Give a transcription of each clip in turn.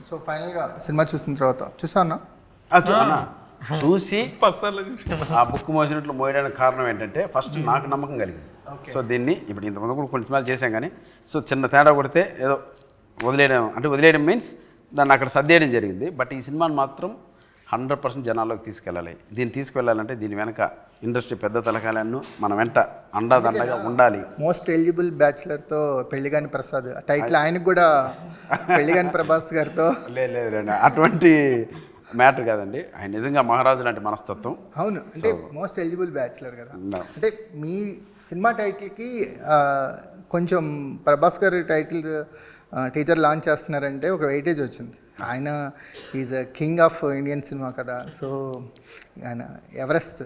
So ఫైనల్గా cinema చూసిన తర్వాత చూసానా అన్న చూసి ఆ బుక్ మోసినట్లు మోయడానికి కారణం ఏంటంటే ఫస్ట్ నాకు నమ్మకం కలిగింది. సో దీన్ని ఇప్పుడు ఇంతకుముందు కూడా కొన్ని సినిమాలు చేశాం కానీ సో చిన్న తేడా కొడితే ఏదో వదిలేయడం మీన్స్ దాన్ని అక్కడ సర్దేయడం జరిగింది. బట్ ఈ సినిమాని మాత్రం 100% జనాల్లోకి తీసుకెళ్ళాలి. దీన్ని తీసుకువెళ్ళాలంటే దీని వెనక ఇండస్ట్రీ పెద్ద తలకాయలను మన వెంట అండదండగా ఉండాలి. మోస్ట్ ఎలిజిబుల్ బ్యాచులర్తో పెళ్లిగాని ప్రసాద్ టైటిల్ ఆయనకు కూడా పెళ్లిగాని ప్రభాస్ గారితో లేదు అటువంటి మ్యాటర్ కాదండి. ఆయన నిజంగా మహారాజు లాంటి మనస్తత్వం. అవును, అంటే మోస్ట్ ఎలిజిబుల్ బ్యాచులర్ కదా. అంటే మీ సినిమా టైటిల్కి కొంచెం ప్రభాస్ గారి టైటిల్ టీచర్ లాంచ్ చేస్తున్నారంటే ఒక వెయిటేజ్ వచ్చింది. ఆయన is a king of Indian cinema కదా. సో ఆయన ఎవరెస్ట్.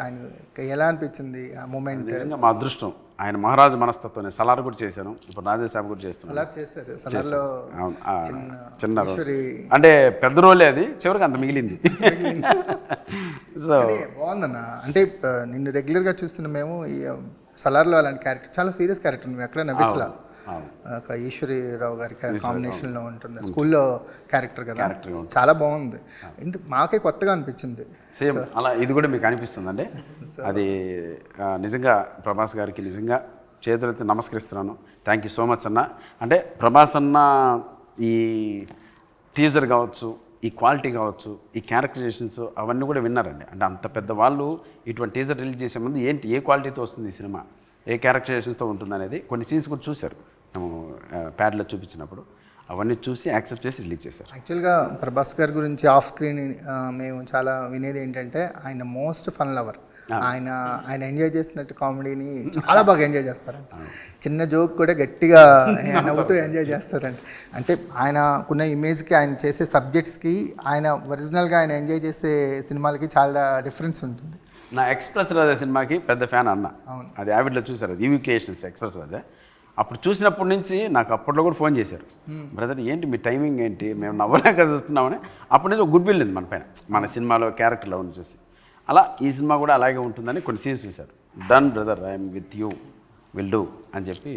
ఆయన ఎలా అనిపించింది ఆ మూమెంట్? నిజంగా మా అదృష్టం. ఆయన మహారాజు మనస్తత్వం. సలార్ కూడా చేశాను, ఇప్పుడు రాజేశాబ్ కూడా చేస్తున్నాను. సలార్ చేశారు. సలార్లో చిన్న అంటే పెద్ద రోలే, అది చివరికి అంత మిగిలింది. సో బాగుందన్న. అంటే నిన్ను రెగ్యులర్గా చూస్తున్న మేము ఈ సలార్లో అలాంటి క్యారెక్టర్ చాలా సీరియస్ క్యారెక్టర్, నువ్వు ఎక్కడ నవ్వించలా. ఒక ఈశ్వరీరావు గారి కాంబినేషన్లో ఉంటుంది, స్కూల్లో క్యారెక్టర్ కదా, చాలా బాగుంది. మాకే కొత్తగా అనిపించింది. సేమ్ అలా ఇది కూడా మీకు అనిపిస్తుందండి. అది నిజంగా ప్రభాస్ గారికి నిజంగా చేతులెత్తి నమస్కరిస్తున్నాను. థ్యాంక్ యూ సో మచ్ అన్న. అంటే ప్రభాస్ అన్న ఈ టీజర్ కావచ్చు, ఈ క్వాలిటీ కావచ్చు, ఈ క్యారెక్టరైజేషన్స్ అవన్నీ కూడా విన్నారండి. అంటే అంత పెద్ద వాళ్ళు ఇటువంటి టీజర్ రిలీజ్ చేసే ముందు ఏ క్వాలిటీతో వస్తుంది ఈ సినిమా, ఏ క్యారెక్టరైజేషన్స్తో ఉంటుంది అనేది కొన్ని సీన్స్ కూడా చూశారు మేము ప్యాడ్లో చూపించినప్పుడు. అవన్నీ చూసి యాక్సెప్ట్ చేసి రిలీజ్ చేశారు. యాక్చువల్గా ప్రభాస్ గారి గురించి ఆఫ్ స్క్రీన్ మేము చాలా వినేది ఏంటంటే ఆయన మోస్ట్ ఫన్ లవర్. ఆయన ఎంజాయ్ చేసినట్టు కామెడీని చాలా బాగా ఎంజాయ్ చేస్తారంట. చిన్న జోక్ కూడా గట్టిగా నవ్వుతూ ఎంజాయ్ చేస్తారంట. అంటే ఆయనకున్న ఇమేజ్కి, ఆయన చేసే సబ్జెక్ట్స్కి, ఆయన ఒరిజినల్గా ఆయన ఎంజాయ్ చేసే సినిమాలకి చాలా డిఫరెన్స్ ఉంటుంది. నా ఎక్స్ప్రెస్ రాజా సినిమాకి పెద్ద ఫ్యాన్ అన్న. అది యావిడ్లో చూసారు, అది ఈవికేషన్స్ ఎక్స్ప్రెస్ రాజా. అప్పుడు చూసినప్పటి నుంచి నాకు అప్పట్లో కూడా ఫోన్ చేశారు, బ్రదర్ ఏంటి మీ టైమింగ్ ఏంటి, మేము నవ్వలేక చూస్తున్నామని. అప్పటి నుంచి ఒక గుడ్ విల్ ఉంది మన పైన, మన సినిమాలో క్యారెక్టర్లో ఉన్న చూసి. అలా ఈ సినిమా కూడా అలాగే ఉంటుందని కొన్ని సీన్స్ చూశారు. Done brother, I'm with you, will do అని చెప్పి